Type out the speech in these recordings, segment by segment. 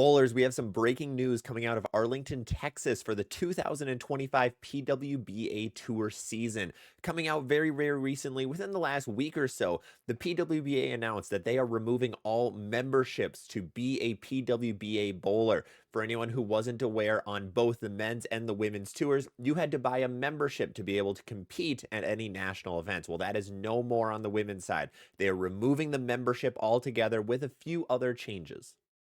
Bowlers, we have some breaking news coming out of Arlington, Texas for the 2025 PWBA Tour season. Coming out very recently, within the last week or so, the PWBA announced that they are removing all memberships to be a PWBA bowler. For anyone who wasn't aware, on both the men's and the women's tours, you had to buy a membership to be able to compete at any national events. Well, that is no more on the women's side. They are removing the membership altogether with a few other changes.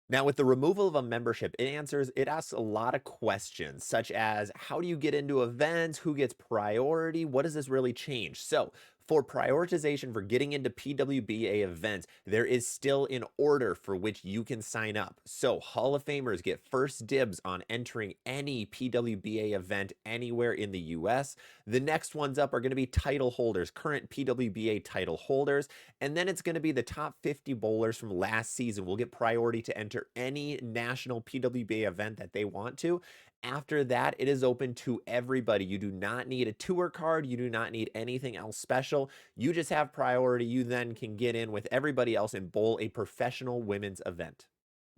Now, with the removal of a membership, it asks a lot of questions, such as how do you get into events? Who gets priority? What does this really change? So, for prioritization for getting into PWBA events, there is still an order for which you can sign up. So, Hall of Famers get first dibs on entering any PWBA event anywhere in the US. The next ones up are going to be title holders, current PWBA title holders, and then it's going to be the top 50 bowlers from last season will get priority to enter any national PWBA event that they want to. After that, it is open to everybody. You do not need a tour card. You do not need anything else special. You just have priority. You then can get in with everybody else and bowl a professional women's event.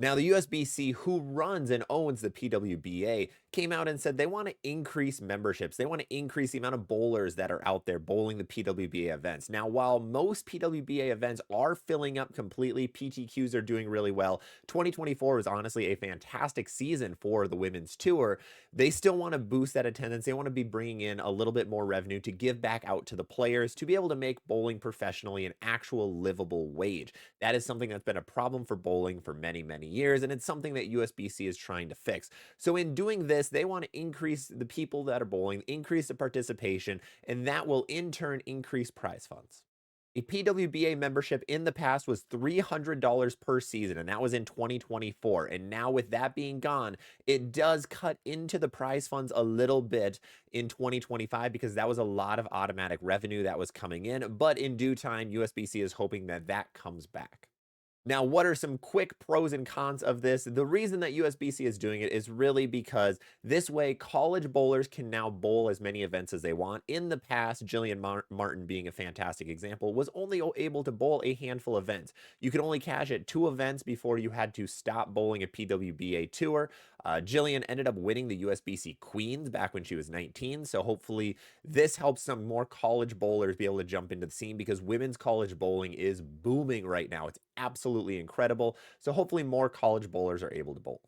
Now, the USBC, who runs and owns the PWBA, came out and said they want to increase memberships. They want to increase the amount of bowlers that are out there bowling the PWBA events. Now, while most PWBA events are filling up completely, PTQs are doing really well. 2024 was honestly a fantastic season for the women's tour. They still want to boost that attendance. They want to be bringing in a little bit more revenue to give back out to the players to be able to make bowling professionally an actual livable wage. That is something that's been a problem for bowling for many years, and it's something that USBC is trying to fix. So in doing this, they want to increase the people that are bowling, increase the participation, and that will in turn increase prize funds. A PWBA membership in the past was $300 per season, and that was in 2024. And now, with that being gone, it does cut into the prize funds a little bit in 2025 because that was a lot of automatic revenue that was coming in. But in due time, USBC is hoping that that comes back. Now, what are some quick pros and cons of this? The reason that USBC is doing it is really because this way college bowlers can now bowl as many events as they want. In the past, Martin being a fantastic example, was only able to bowl a handful of events. You could only cash at 2 events before you had to stop bowling a PWBA tour. Jillian ended up winning the USBC Queens back when she was 19. So hopefully this helps some more college bowlers be able to jump into the scene because women's college bowling is booming right now. It's absolutely incredible. So hopefully more college bowlers are able to bowl.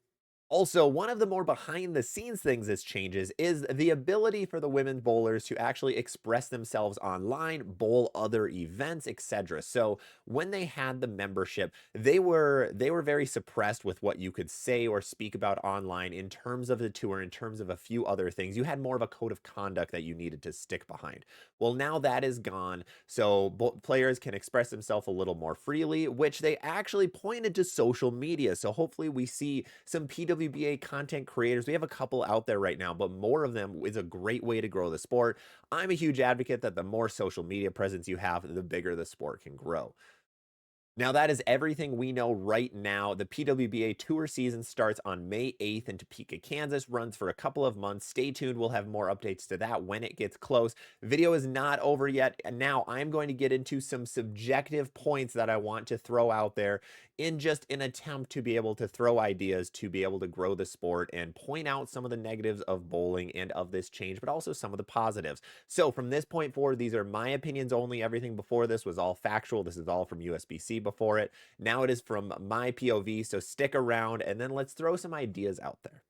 Also, one of the more behind the scenes things this changes is the ability for the women's bowlers to actually express themselves online, bowl other events, etc. So when they had the membership, they were very suppressed with what you could say or speak about online in terms of the tour, in terms of a few other things. You had more of a code of conduct that you needed to stick behind. Well, now that is gone, so players can express themselves a little more freely, which they actually pointed to social media. So hopefully we see some PWBA content creators. We have a couple out there right now, but more of them is a great way to grow the sport. I'm a huge advocate that the more social media presence you have, the bigger the sport can grow. Now, that is everything we know right now. The PWBA Tour season starts on May 8th in Topeka, Kansas, runs for a couple of months. Stay tuned. We'll have more updates to that when it gets close. Video is not over yet. And now I'm going to get into some subjective points that I want to throw out there in just an attempt to be able to throw ideas to be able to grow the sport and point out some of the negatives of bowling and of this change, but also some of the positives. So from this point forward, these are my opinions only. Everything before this was all factual. This is all from USBC before it. Now it is from my POV, so stick around and then let's throw some ideas out there.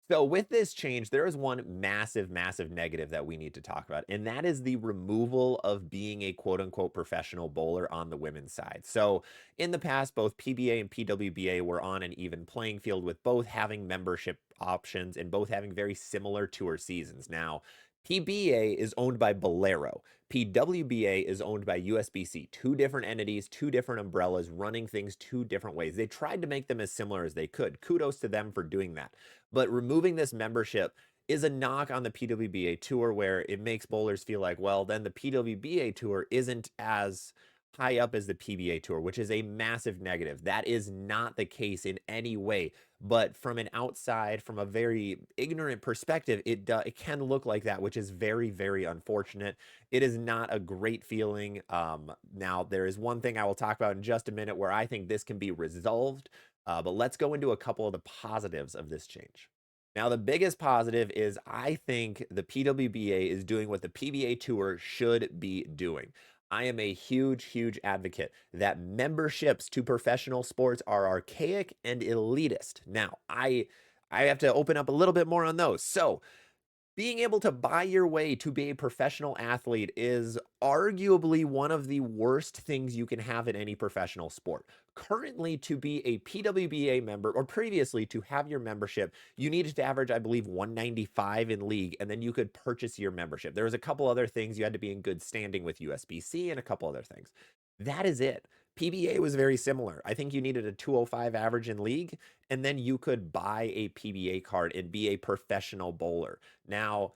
So with this change, there is one massive negative that we need to talk about, and that is the removal of being a quote unquote professional bowler on the women's side. So in the past, both PBA and PWBA were on an even playing field with both having membership options and both having very similar tour seasons. Now, PBA is owned by Bolero. PWBA is owned by USBC, two different entities, two different umbrellas, running things two different ways. They tried to make them as similar as they could. Kudos to them for doing that. But removing this membership is a knock on the PWBA Tour where it makes bowlers feel like, well, then the PWBA Tour isn't as high up as the PBA Tour, which is a massive negative. That is not the case in any way. But from an outside, from a very ignorant perspective, it can look like that, which is very unfortunate. It is not a great feeling. Now, there is one thing I will talk about in just a minute where I think this can be resolved. But let's go into a couple of the positives of this change. Now, the biggest positive is I think the PWBA is doing what the PBA Tour should be doing. I am a huge, huge advocate that memberships to professional sports are archaic and elitist. Now, I have to open up a little bit more on those. So, being able to buy your way to be a professional athlete is arguably one of the worst things you can have in any professional sport. Currently, to be a PWBA member, or previously to have your membership, you needed to average, I believe, 195 in league, and then you could purchase your membership. There was a couple other things. You had to be in good standing with USBC and a couple other things. That is it. PBA was very similar. I think you needed a 205 average in league, and then you could buy a PBA card and be a professional bowler. Now,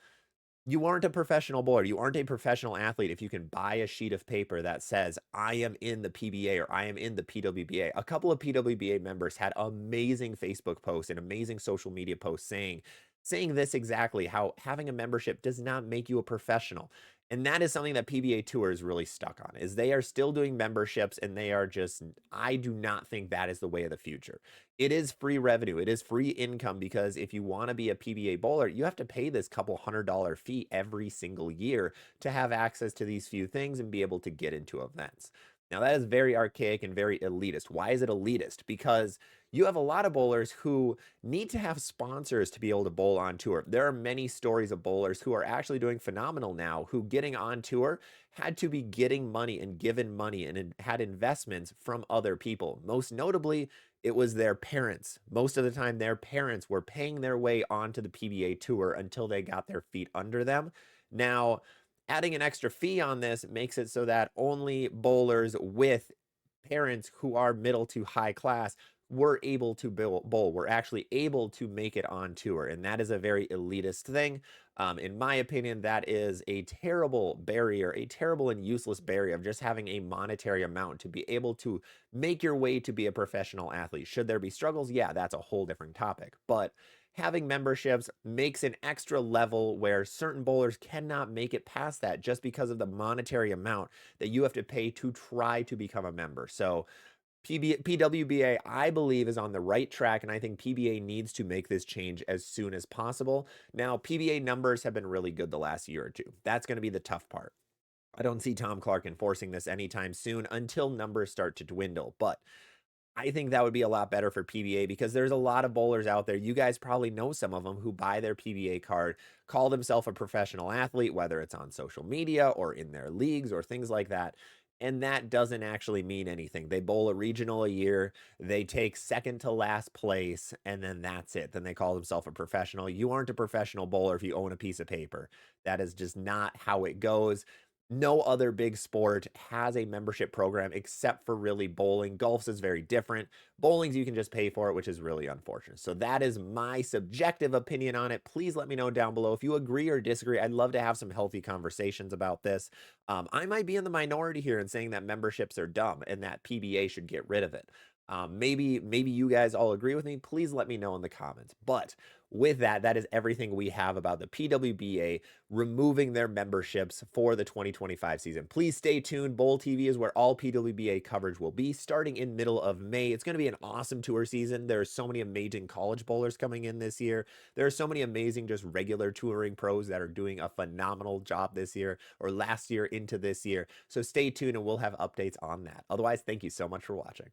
you aren't a professional bowler. You aren't a professional athlete if you can buy a sheet of paper that says, I am in the PBA or I am in the PWBA. A couple of PWBA members had amazing Facebook posts and amazing social media posts saying this exactly, how having a membership does not make you a professional. And that is something that PBA Tour is really stuck on, is they are still doing memberships and they are just, I do not think that is the way of the future. It is free revenue. It is free income because if you want to be a PBA bowler, you have to pay this couple $100 fee every single year to have access to these few things and be able to get into events. Now, that is very archaic and very elitist. Why is it elitist? Because you have a lot of bowlers who need to have sponsors to be able to bowl on tour. There are many stories of bowlers who are actually doing phenomenal now, who getting on tour had to be getting money and given money and had investments from other people. Most notably, it was their parents. Most of the time, their parents were paying their way onto the PBA Tour until they got their feet under them. Now, adding an extra fee on this makes it so that only bowlers with parents who are middle to high class were able to bowl. We're actually able to make it on tour. And that is a very elitist thing. In my opinion, that is a terrible barrier, a terrible and useless barrier of just having a monetary amount to be able to make your way to be a professional athlete. Should there be struggles? Yeah, that's a whole different topic. But having memberships makes an extra level where certain bowlers cannot make it past that just because of the monetary amount that you have to pay to try to become a member. So PWBA, I believe, is on the right track, and I think PBA needs to make this change as soon as possible. Now, PBA numbers have been really good the last year or two. That's going to be the tough part. I don't see Tom Clark enforcing this anytime soon until numbers start to dwindle, but I think that would be a lot better for PBA because there's a lot of bowlers out there. You guys probably know some of them who buy their PBA card, call themselves a professional athlete, whether it's on social media or in their leagues or things like that. And that doesn't actually mean anything. They bowl a regional a year, they take second to last place, and then that's it. Then they call themselves a professional. You aren't a professional bowler if you own a piece of paper. That is just not how it goes. No other big sport has a membership program except for really bowling. Golf's is very different. Bowling's you can just pay for it, which is really unfortunate. So that is my subjective opinion on it. Please let me know down below if you agree or disagree. I'd love to have some healthy conversations about this. I might be in the minority here in saying that memberships are dumb and that PBA should get rid of it. Maybe you guys all agree with me. Please let me know in the comments. But with that, that is everything we have about the PWBA removing their memberships for the 2025 season. Please stay tuned. Bowl TV is where all PWBA coverage will be starting in middle of May. It's going to be an awesome tour season. There are so many amazing college bowlers coming in this year. There are so many amazing just regular touring pros that are doing a phenomenal job this year or last year into this year. So stay tuned and we'll have updates on that. Otherwise, thank you so much for watching.